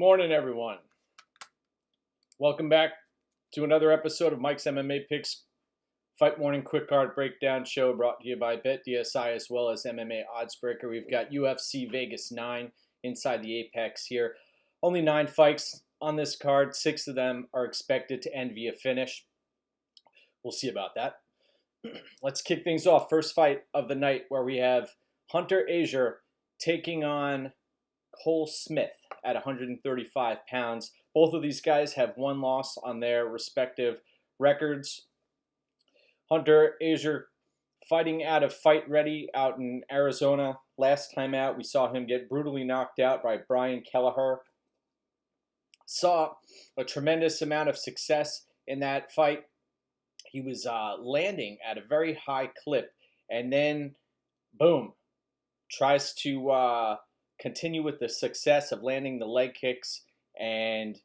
morning, everyone. Welcome back to another episode of Mike's MMA Picks Fight Morning Quick Card Breakdown Show, brought to you by BetDSI as well as MMA Oddsbreaker. We've got UFC Vegas 9 inside the Apex here. Only 9 fights on this card. 6 of them are expected to end via finish. We'll see about that. Let's kick things off. First fight of the night, where we have Hunter-Azure taking on Cole Smith at 135 pounds. Both of these guys have one loss on their respective records. Hunter-Azure fighting out of Fight Ready out in Arizona. Last time out, we saw him get brutally knocked out by Brian Kelleher. Saw a tremendous amount of success in that fight. He was landing at a very high clip, and then, boom, tries to continue with the success of landing the leg kicks and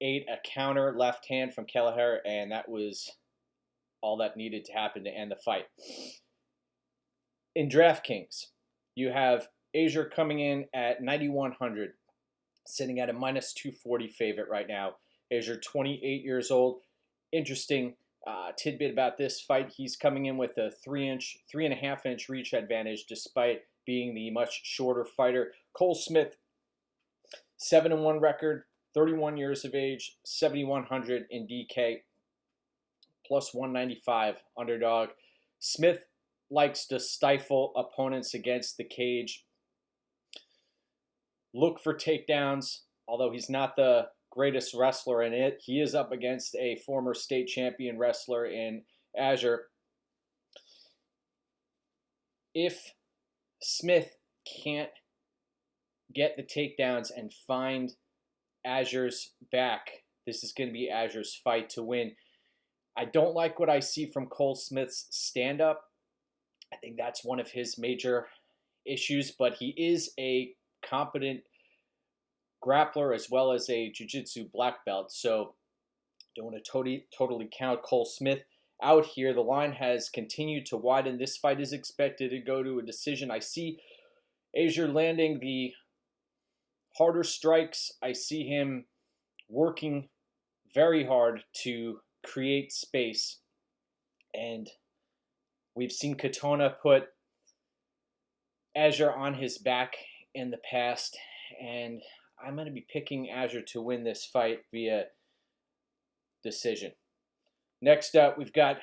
ate a counter left hand from Kelleher, and that was all that needed to happen to end the fight. In DraftKings, you have Azure coming in at 9,100, sitting at a minus 240 favorite right now. Azure, 28 years old. Interesting tidbit about this fight: he's coming in with a 3.5-inch reach advantage, despite being the much shorter fighter. Cole Smith, 7-1 record, 31 years of age, 7,100 in DK, plus 195 underdog. Smith likes to stifle opponents against the cage, look for takedowns, although he's not the greatest wrestler in it. He is up against a former state champion wrestler in Azure. If Smith can't get the takedowns and find Azure's back, this is going to be Azure's fight to win. I don't like what I see from Cole Smith's stand-up. I think that's one of his major issues, but he is a competent grappler as well as a jiu-jitsu black belt, so don't want to totally count Cole Smith out here. The line has continued to widen. This fight is expected to go to a decision. I see Azure landing the harder strikes. I see him working very hard to create space, and we've seen Katona put Azure on his back in the past, and I'm going to be picking Azure to win this fight via decision. Next up, we've got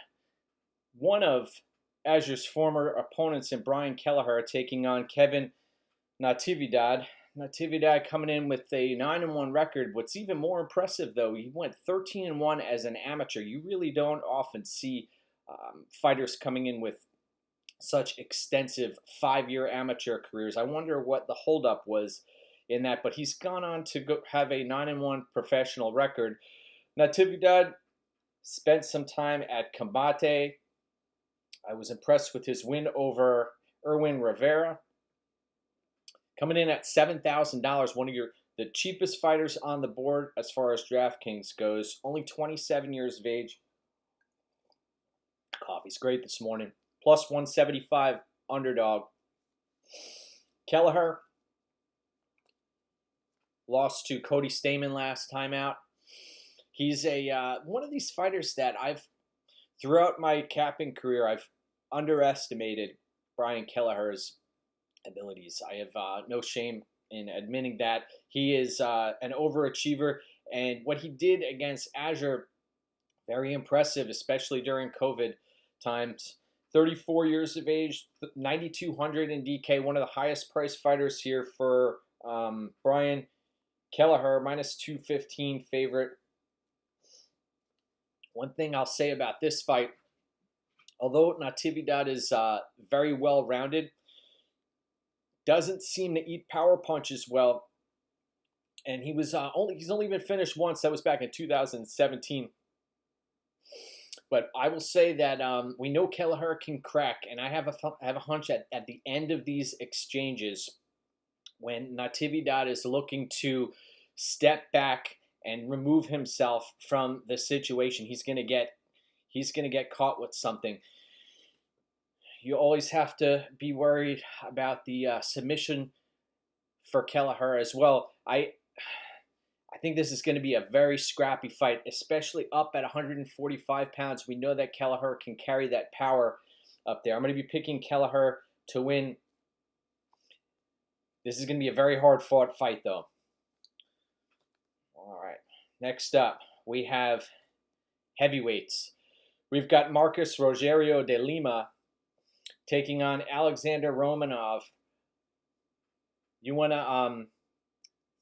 one of Azure's former opponents in Brian Kelleher taking on Kelleher-Natividad. Natividad coming in with a 9-1 record. What's even more impressive, though, he went 13-1 as an amateur. You really don't often see fighters coming in with such extensive 5-year amateur careers. I wonder what the holdup was in that, but he's gone on to have a 9-1 professional record. Natividad spent some time at Combate. I was impressed with his win over Erwin Rivera. Coming in at $7,000, one of the cheapest fighters on the board as far as DraftKings goes. Only 27 years of age. Coffee's great this morning. Plus 175 underdog. Kelleher lost to Cody Stamen last time out. He's a one of these fighters that throughout my capping career, I've underestimated Brian Kelleher's abilities. I have no shame in admitting that. He is an overachiever, and what he did against Azure, very impressive, especially during COVID times. 34 years of age, 9,200 in DK, one of the highest priced fighters here for Brian Kelleher, minus 215 favorite. One thing I'll say about this fight, although Natividad is very well-rounded, doesn't seem to eat power punches well, and he's only been finished once. That was back in 2017. But I will say that we know Kelleher can crack, and I have a hunch at the end of these exchanges, when Natividad is looking to step back and remove himself from the situation, he's gonna get caught with something. You always have to be worried about the submission for Kelleher as well. I think this is going to be a very scrappy fight, especially up at 145 pounds. We know that Kelleher can carry that power up there. I'm going to be picking Kelleher to win. This is going to be a very hard-fought fight, though. All right. Next up, we have heavyweights. We've got Marcus Rogerio de Lima taking on Alexander Romanov. You want to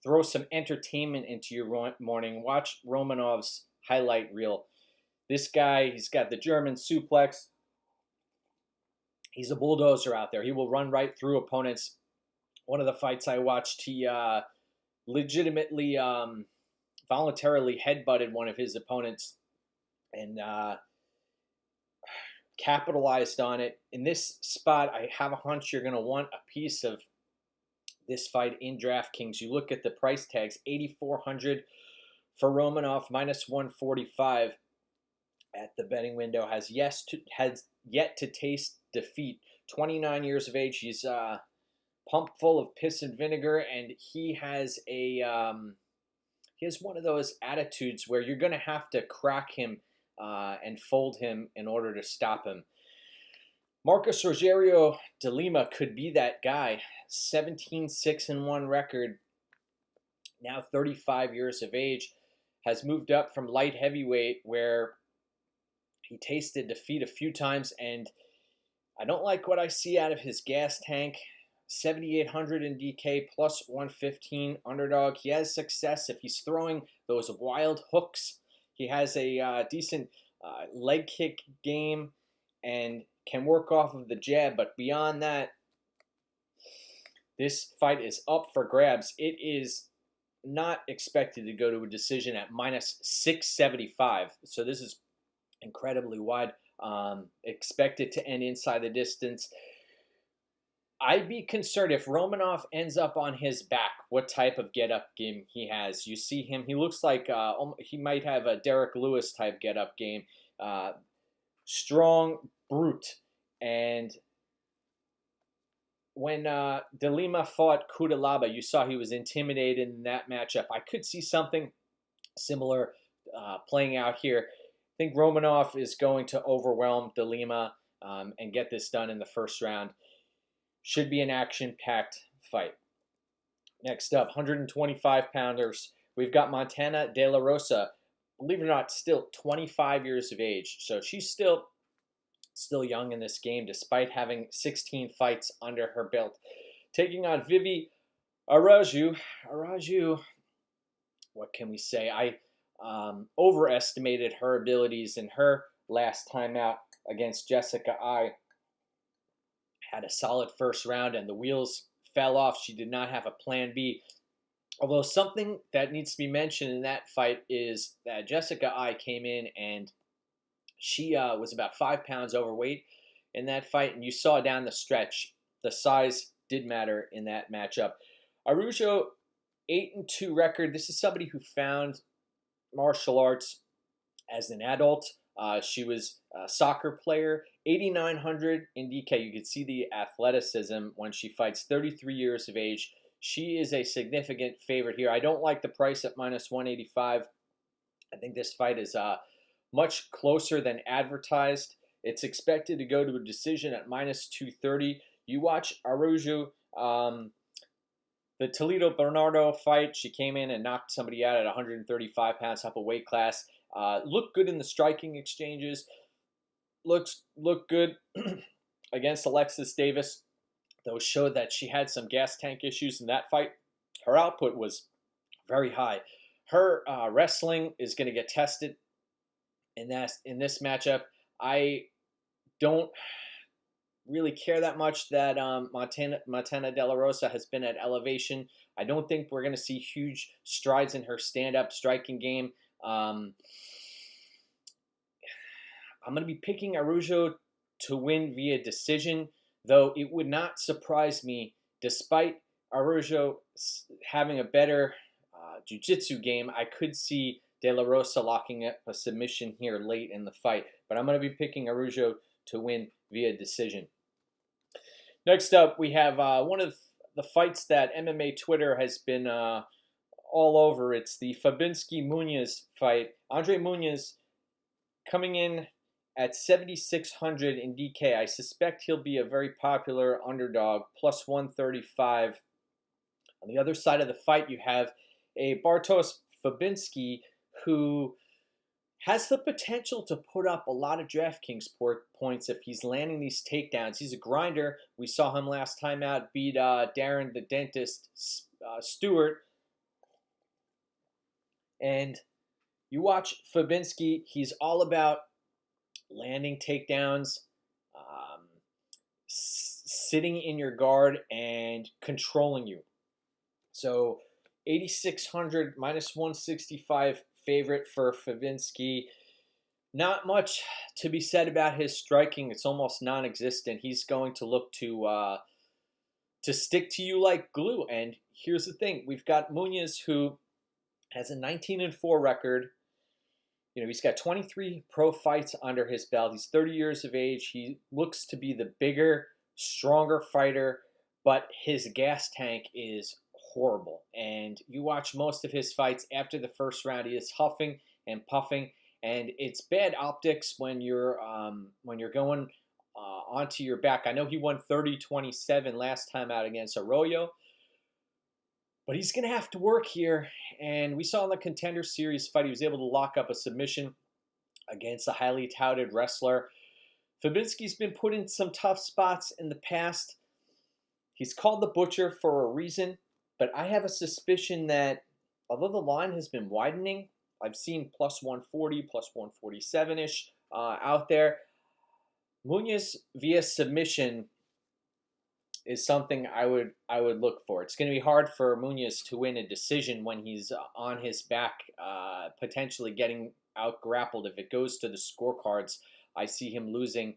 throw some entertainment into your morning. Watch Romanov's highlight reel. This guy, he's got the German suplex. He's a bulldozer out there. He will run right through opponents. One of the fights I watched, he legitimately, voluntarily headbutted one of his opponents and capitalized on it. In this spot, I have a hunch you're going to want a piece of this fight in DraftKings. You look at the price tags, $8,400 for Romanov, minus 145 at the betting window. Has yet to taste defeat. 29 years of age. He's pumped full of piss and vinegar, and he has one of those attitudes where you're going to have to crack him and fold him in order to stop him. Marcus Rogerio de Lima could be that guy. 17-6-1 record, now 35 years of age, has moved up from light heavyweight where he tasted defeat a few times, and I don't like what I see out of his gas tank. 7,800 in DK, plus 115 underdog. He has success if he's throwing those wild hooks. He has a decent leg kick game and can work off of the jab, but beyond that, this fight is up for grabs. It is not expected to go to a decision at minus 675, so this is incredibly wide. Expected to end inside the distance. I'd be concerned if Romanov ends up on his back, what type of get-up game he has. You see him, he looks like he might have a Derek Lewis type get-up game. Strong, brute. And when De Lima fought Kudalaba, you saw he was intimidated in that matchup. I could see something similar playing out here. I think Romanov is going to overwhelm De Lima and get this done in the first round. Should be an action-packed fight. Next up, 125-pounders. We've got Montana De La Rosa. Believe it or not, still 25 years of age. So she's still young in this game, despite having 16 fights under her belt. Taking on Vivi Araujo. Araujo, what can we say? I overestimated her abilities in her last time out against Jessica Ai. Had a solid first round and the wheels fell off. She did not have a plan B. Although something that needs to be mentioned in that fight is that Jessica Ai came in and she was about 5 pounds overweight in that fight. And you saw down the stretch, the size did matter in that matchup. Araujo, 8-2 record. This is somebody who found martial arts as an adult. She was a soccer player, 8,900 in DK. You can see the athleticism when she fights, 33 years of age. She is a significant favorite here. I don't like the price at minus 185. I think this fight is much closer than advertised. It's expected to go to a decision at minus 230. You watch Araujo, the Toledo Bernardo fight. She came in and knocked somebody out at 135 pounds up a weight class. Looked good in the striking exchanges. Looked good against Alexis Davis. Those showed that she had some gas tank issues in that fight. Her output was very high. Her wrestling is going to get tested in this matchup. I don't really care that much that Montana De La Rosa has been at elevation. I don't think we're going to see huge strides in her stand-up striking game. I'm going to be picking Araujo to win via decision, though it would not surprise me, despite Araujo having a better jiu-jitsu game, I could see De La Rosa locking up a submission here late in the fight. But I'm going to be picking Araujo to win via decision. Next up, we have one of the fights that MMA Twitter has been all over. It's the Fabinski-Muniz fight. Andre Muniz coming in at 7,600 in DK. I suspect he'll be a very popular underdog, plus 135. On the other side of the fight, you have a Bartosz Fabinski who has the potential to put up a lot of DraftKings points if he's landing these takedowns. He's a grinder. We saw him last time out beat Darren the Dentist Stewart. And you watch Fabinski, he's all about landing takedowns, sitting in your guard, and controlling you. So 8,600 minus 165 favorite for Fabinski. Not much to be said about his striking. It's almost non-existent. He's going to look to stick to you like glue. And here's the thing. We've got Muniz, who has a 19-4 record. You know, he's got 23 pro fights under his belt. He's 30 years of age. He looks to be the bigger, stronger fighter, but his gas tank is horrible. And you watch most of his fights, after the first round, he is huffing and puffing, and it's bad optics when you're going onto your back. I know he won 30-27 last time out against Arroyo, but he's going to have to work here. And we saw in the Contender Series fight, he was able to lock up a submission against a highly touted wrestler. Fabinski's been put in some tough spots in the past. He's called the Butcher for a reason, but I have a suspicion that although the line has been widening, I've seen plus 140, plus 147-ish out there. Muniz via submission is something I would look for. It's going to be hard for Muniz to win a decision when he's on his back, potentially getting out grappled. If it goes to the scorecards, I see him losing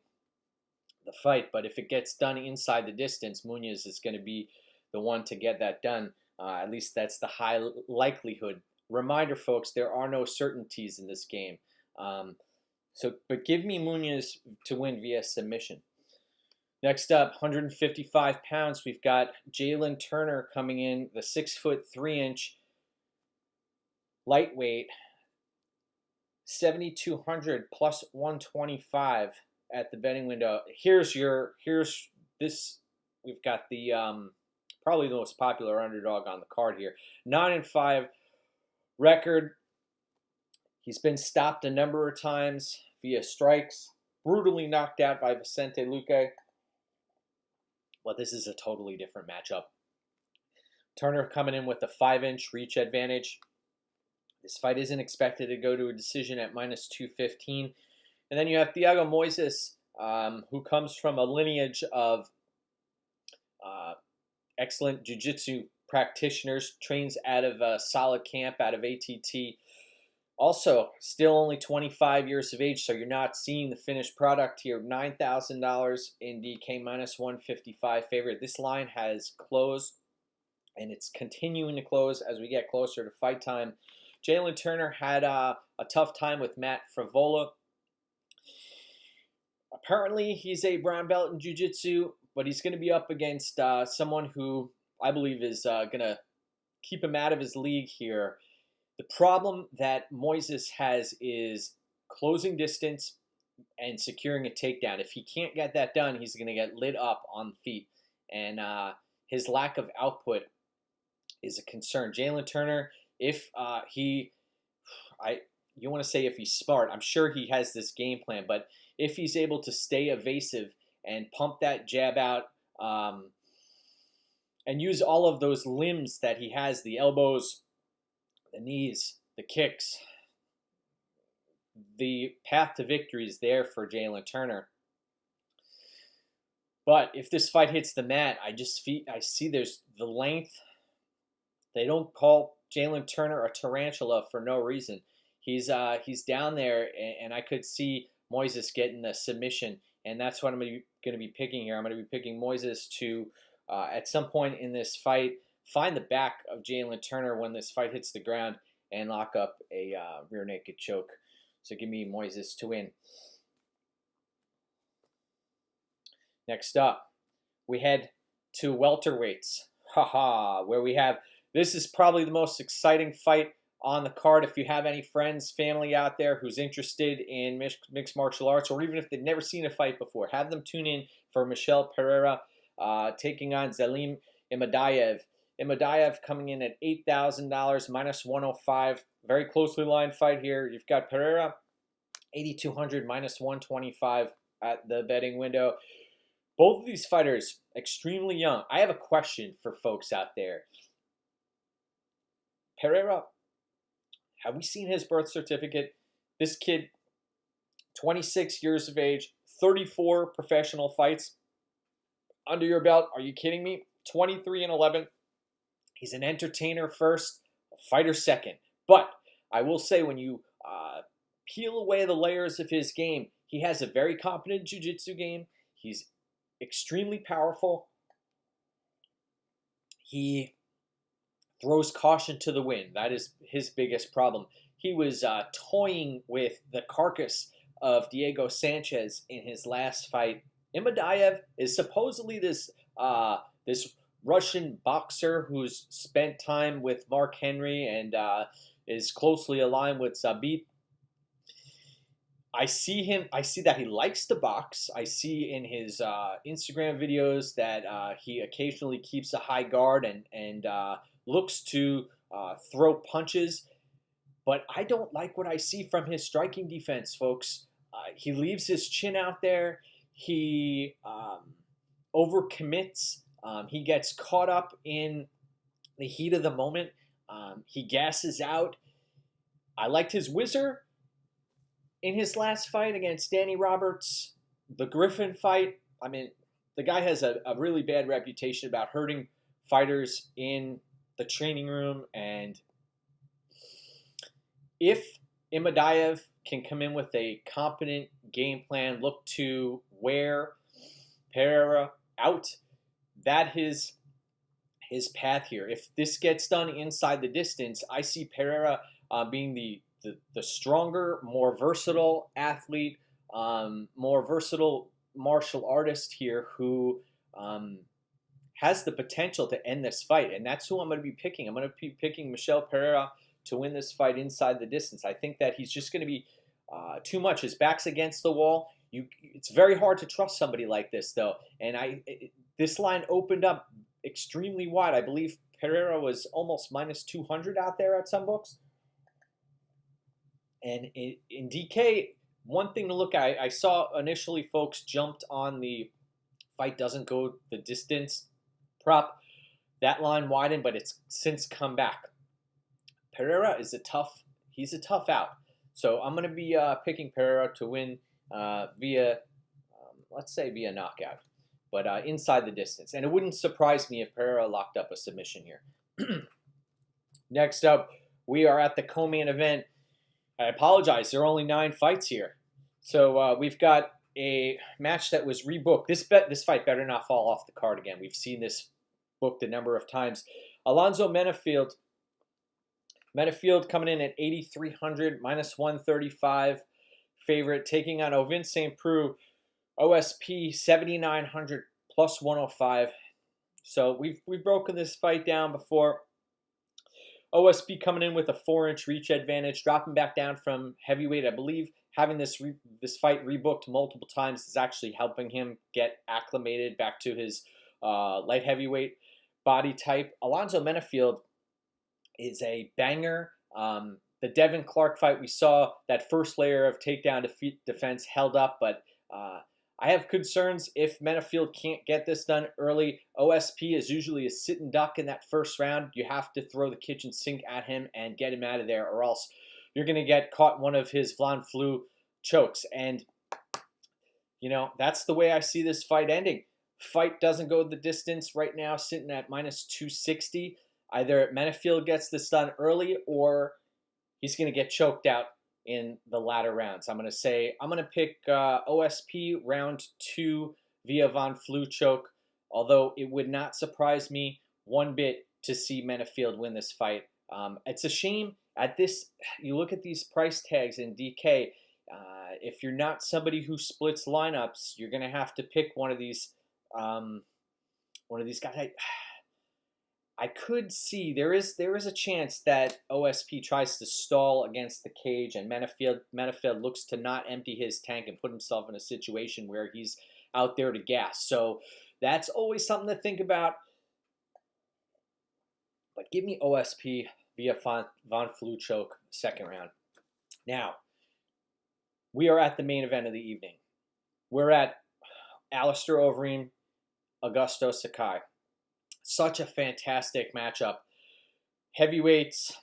the fight. But if it gets done inside the distance, Muniz is going to be the one to get that done. At least that's the high likelihood. Reminder, folks, there are no certainties in this game. But give me Muniz to win via submission. Next up, 155 pounds, we've got Jalen Turner coming in, the 6'3" lightweight, 7,200 plus 125 at the betting window. Here's this. We've got the probably the most popular underdog on the card here. 9-5 record. He's been stopped a number of times via strikes, brutally knocked out by Vicente Luque. Well, this is a totally different matchup. Turner coming in with a 5-inch reach advantage. This fight isn't expected to go to a decision at minus 215. And then you have Thiago Moises, who comes from a lineage of excellent jiu-jitsu practitioners, trains out of a solid camp out of ATT. Also, still only 25 years of age, so you're not seeing the finished product here. $9,000 in DK, minus 155 favorite. This line has closed, and it's continuing to close as we get closer to fight time. Jalen Turner had a tough time with Matt Frevola. Apparently, he's a brown belt in jiu-jitsu, but he's going to be up against someone who I believe is going to keep him out of his league here. The problem that Moises has is closing distance and securing a takedown. If he can't get that done, he's going to get lit up on the feet. And his lack of output is a concern. Jalen Turner, if you want to say if he's smart, I'm sure he has this game plan, but if he's able to stay evasive and pump that jab out and use all of those limbs that he has, the elbows, the knees, the kicks, the path to victory is there for Jalen Turner. But if this fight hits the mat, I see there's the length. They don't call Jalen Turner a tarantula for no reason. He's down there, and I could see Moises getting the submission, and that's what I'm going to be picking here. I'm going to be picking Moises to, at some point in this fight, find the back of Jalen Turner when this fight hits the ground and lock up a rear naked choke. So give me Moises to win. Next up, we head to welterweights, where we have This is probably the most exciting fight on the card. If you have any friends, family out there who's interested in mixed martial arts, or even if they've never seen a fight before, have them tune in for Michel-Pereira taking on Zelim Imadaev. Imadaev coming in at $8,000, minus 105. Very closely lined fight here. You've got Pereira, 8,200, minus 125 at the betting window. Both of these fighters, extremely young. I have a question for folks out there. Pereira, have we seen his birth certificate? This kid, 26 years of age, 34 professional fights under your belt. Are you kidding me? 23-11. He's an entertainer first, a fighter second. But I will say, when you peel away the layers of his game, he has a very competent jiu-jitsu game. He's extremely powerful. He throws caution to the wind. That is his biggest problem. He was toying with the carcass of Diego Sanchez in his last fight. Imadaev is supposedly this Russian boxer who's spent time with Mark Henry and is closely aligned with Zabit. I see that he likes to box. I see in his Instagram videos that he occasionally keeps a high guard and looks to throw punches. But I don't like what I see from his striking defense, folks. He leaves his chin out there. He overcommits. He gets caught up in the heat of the moment. He gasses out. I liked his whizzer in his last fight against Danny Roberts. The Griffin fight, I mean, the guy has a really bad reputation about hurting fighters in the training room. And if Imadaev can come in with a competent game plan, look to wear Pereira out, that is his path here. If this gets done inside the distance, I see Pereira being the stronger, more versatile athlete, more versatile martial artist here who has the potential to end this fight. And that's who I'm going to be picking. I'm going to be picking Michel-Pereira to win this fight inside the distance. I think that he's just going to be too much. His back's against the wall. It's very hard to trust somebody like this, though. And this line opened up extremely wide. I believe Pereira was almost minus 200 out there at some books. And in DK, one thing to look at, I saw initially folks jumped on the fight doesn't go the distance prop. That line widened, but it's since come back. Pereira is he's a tough out. So I'm going to be picking Pereira to win via, let's say via knockout, but inside the distance. And it wouldn't surprise me if Pereira locked up a submission here. Next up, we are at the co-main event. I apologize, there are only 9 fights here. So we've got a match that was rebooked. This fight better not fall off the card again. We've seen this booked a number of times. Alonzo Menifield coming in at 8,300, minus 135 favorite, taking on Ovin St. Preux, OSP 7,900, plus 105. So we've broken this fight down before. OSP coming in with a 4-inch reach advantage, dropping back down from heavyweight. I believe having this fight rebooked multiple times is actually helping him get acclimated back to his light heavyweight body type. Alonzo Menifield is a banger. The Devin Clark fight, we saw that first layer of takedown defense held up, but I have concerns if Menifield can't get this done early. OSP is usually a sit and duck in that first round. You have to throw the kitchen sink at him and get him out of there, or else you're going to get caught in one of his Vlad Flu chokes. And, that's the way I see this fight ending. Fight doesn't go the distance right now, sitting at minus 260. Either Menifield gets this done early or he's going to get choked out in the latter rounds. I'm going to pick OSP round 2 via Von Flue choke, although it would not surprise me one bit to see Menifield win this fight. It's a shame at this, you look at these price tags in DK, if you're not somebody who splits lineups, you're going to have to pick one of these guys. I could see there is a chance that OSP tries to stall against the cage, and Menifield looks to not empty his tank and put himself in a situation where he's out there to gas. So that's always something to think about. But give me OSP via Von Flue choke, second round. Now, we are at the main event of the evening. We're at Alistair Overeem, Augusto Sakai. Such a fantastic matchup. Heavyweights.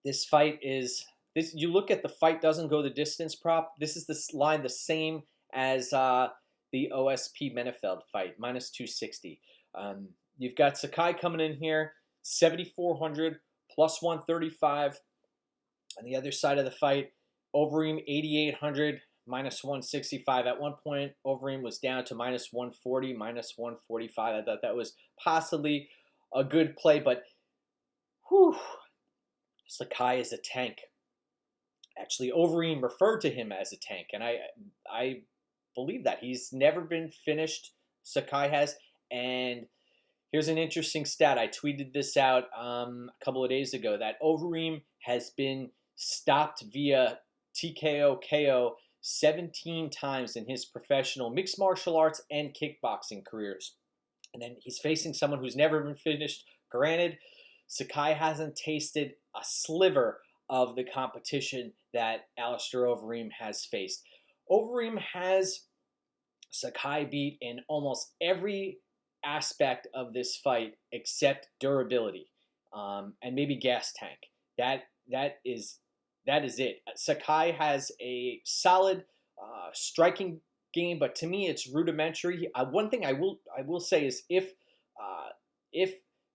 This fight is this. You look at the fight doesn't go the distance prop. This is the line the same as the OSP Menifield fight, minus 260. You've got Sakai coming in here, 7,400 plus 135. On the other side of the fight, Overeem 8,800 minus 165. At one point, Overeem was down to minus 140, minus 145. I thought that was possibly a good play, but whew, Sakai is a tank. Actually, Overeem referred to him as a tank, and I believe that. He's never been finished, Sakai has, and here's an interesting stat. I tweeted this out a couple of days ago, that Overeem has been stopped via TKO KO 17 times in his professional mixed martial arts and kickboxing careers. And then he's facing someone who's never been finished. Granted, Sakai hasn't tasted a sliver of the competition that Alistair Overeem has faced. Overeem has Sakai beat in almost every aspect of this fight except durability, and maybe gas tank. That is it. Sakai has a solid striking game, but to me it's rudimentary. One thing I will say is if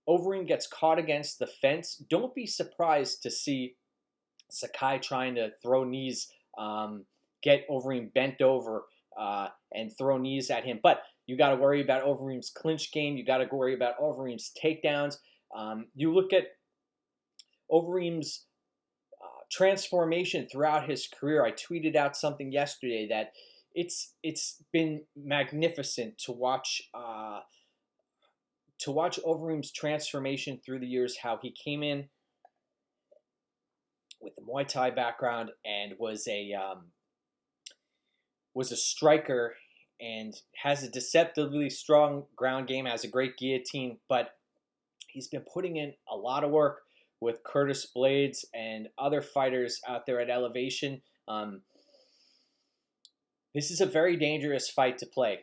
Overeem gets caught against the fence, don't be surprised to see Sakai trying to throw knees, get Overeem bent over, and throw knees at him. But you got to worry about Overeem's clinch game. You got to worry about Overeem's takedowns. You look at Overeem's transformation throughout his career. I tweeted out something yesterday that it's been magnificent to watch Overeem's transformation through the years. How he came in with the Muay Thai background and was a striker and has a deceptively strong ground game, has a great guillotine, but he's been putting in a lot of work with Curtis Blades and other fighters out there at elevation. This is a very dangerous fight to play.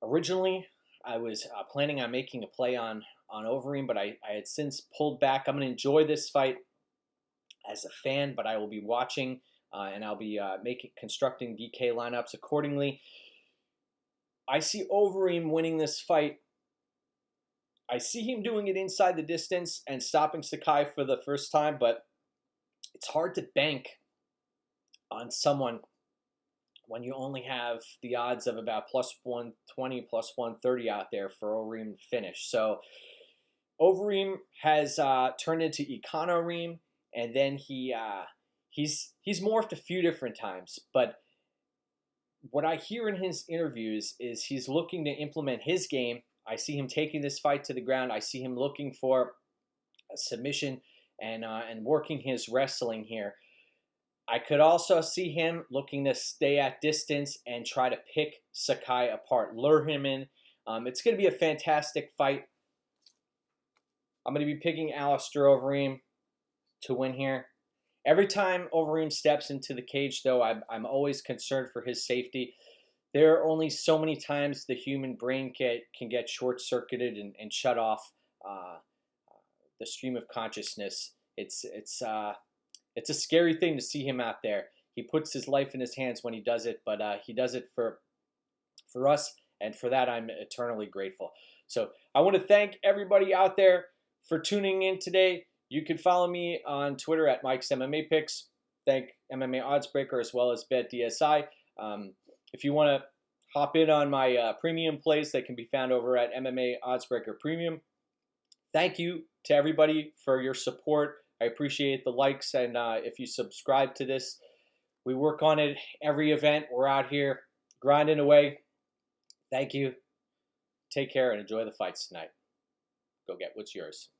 Originally, I was planning on making a play on Overeem, but I had since pulled back. I'm going to enjoy this fight as a fan, but I will be watching and I'll be constructing DK lineups accordingly. I see Overeem winning this fight. I see him doing it inside the distance and stopping Sakai for the first time, but it's hard to bank on someone when you only have the odds of about plus 120, plus 130 out there for Overeem to finish. So Overeem has turned into Econoreem, and then he's morphed a few different times. But what I hear in his interviews is he's looking to implement his game. I see him taking this fight to the ground. I see him looking for a submission and working his wrestling here. I could also see him looking to stay at distance and try to pick Sakai apart, lure him in. It's going to be a fantastic fight. I'm going to be picking Alistair Overeem to win here. Every time Overeem steps into the cage, though, I'm always concerned for his safety. There are only so many times the human brain can get short-circuited and shut off the stream of consciousness. It's a scary thing to see him out there. He puts his life in his hands when he does it, but he does it for us, and for that I'm eternally grateful. So I want to thank everybody out there for tuning in today. You can follow me on Twitter at MikesMMAPicks. Thank MMA Oddsbreaker as well as BetDSI. If you want to hop in on my premium plays, they can be found over at MMA Oddsbreaker Premium. Thank you to everybody for your support. I appreciate the likes, and if you subscribe to this, we work on it every event. We're out here grinding away. Thank you. Take care and enjoy the fights tonight. go get what's yours.